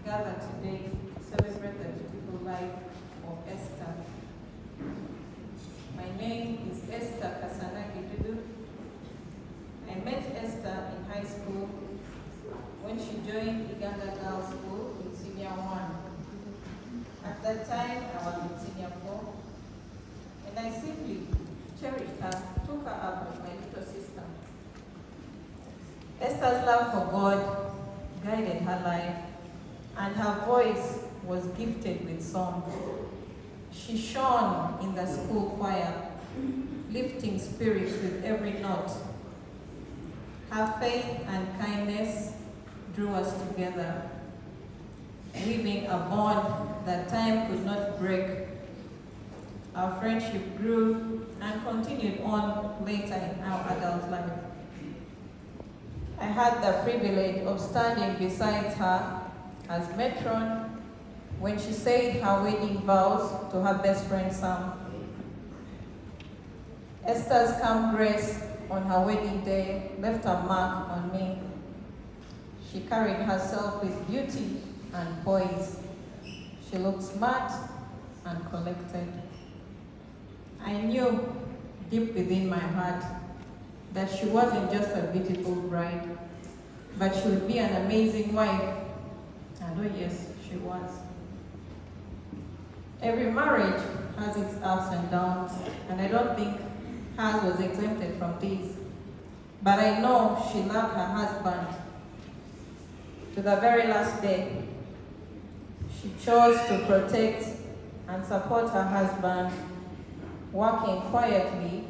gathered today to celebrate the beautiful life of Esther. My name is Esther Tebandeke. I met Esther in high school when she joined Uganda Girls School in Senior 1. At that time, I was in Senior 4, and I simply cherished her, took her up as my little sister. Esther's love for God guided her life, and her voice was gifted with song. She shone in the school choir, lifting spirits with every note. Her faith and kindness drew us together, weaving a bond that time could not break. Our friendship grew and continued on later in our adult life. I had the privilege of standing beside her as matron when she said her wedding vows to her best friend Sam. Esther's calm grace on her wedding day left a mark on me. She carried herself with beauty and poise. She looked smart and collected. I knew deep within my heart that she wasn't just a beautiful bride, but she would be an amazing wife. And oh yes, she was. Every marriage has its ups and downs, and I don't think hers was exempted from these. But I know she loved her husband to the very last day. She chose to protect and support her husband, working quietly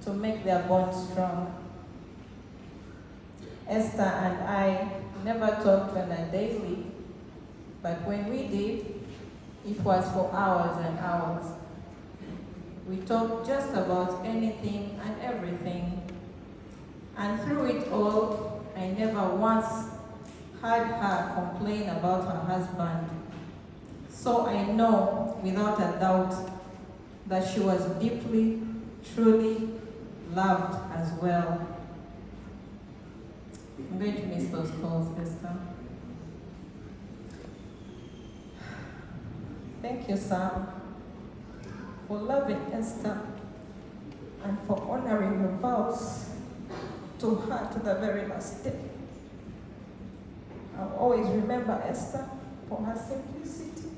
to make their bond strong. Esther and I never talked on a daily, but when we did, it was for hours and hours. We talked just about anything and everything. And through it all, I never once heard her complain about her husband. So I know without a doubt that she was deeply, truly loved as well. I'm going to miss those calls, Esther. Thank you, Sam, for loving Esther and for honoring your vows to her to the very last day. I'll always remember Esther for her simplicity,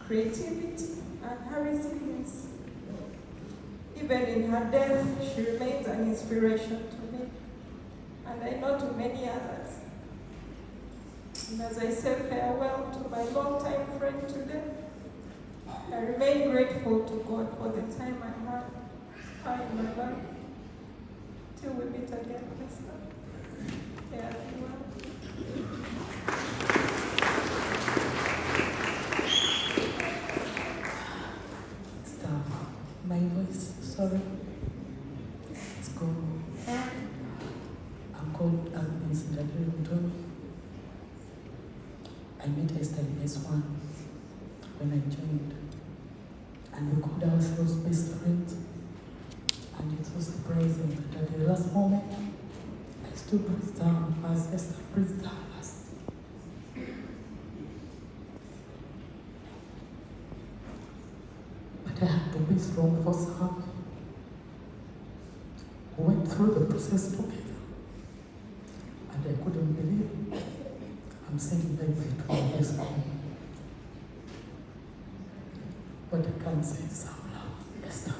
creativity, and her resilience. Even in her death, she remains an inspiration to me, and I know to many others. And as I say farewell to my longtime friend today, I remain grateful to God for the time I had her in my life. Till we meet again, Esther. Yeah, Stuff. My voice, sorry. It's gone. I'm called Agnes Ndadiri. I met Esther in S1 when I joined, and we called ourselves best friends. And it was surprising that at the last moment, I stood breathed down as Esther breathed down last. But I had to be strong for some. We went through the process together, and I couldn't believe I'm saying bye-bye to my best friend. What I can say is I'm loved Esther.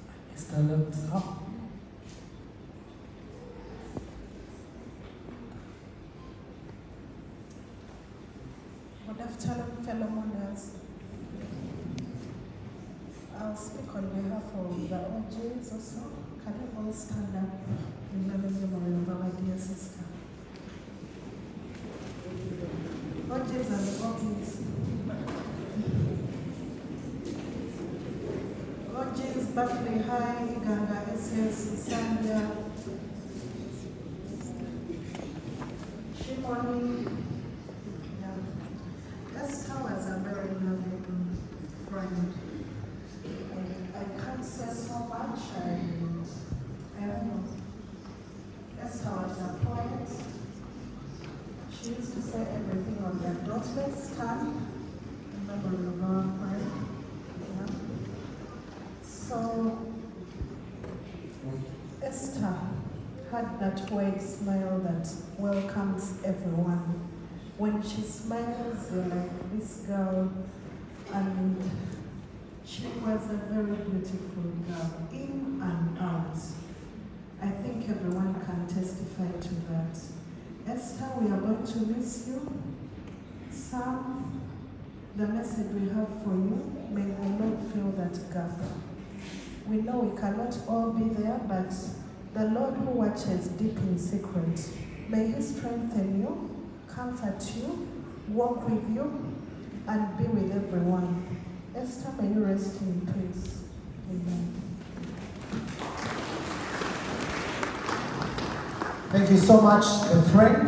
And Esther loved Sam. Good afternoon, fellow mothers. I'll speak on behalf of the OJs also. Can you all stand up in loving memory of our dear sister? OJs and OGs. OJs, Berkeley High, Iganga, SS, Zambia, Shimoni. Esther was a very loving friend. I can't say so much. I don't know. Esther was a poet. She used let's stand in memory of our friend. Yeah. So, Esther had that wide smile that welcomes everyone. When she smiles, you're like this girl, and she was a very beautiful girl, in and out. I think everyone can testify to that. Esther, we are going to miss you. Sam, the message we have for you, may the Lord fill that gap. We know we cannot all be there, but the Lord who watches deep in secret, may He strengthen you, comfort you, walk with you, and be with everyone. Esther, may you rest in peace. Amen. Thank you so much, friends.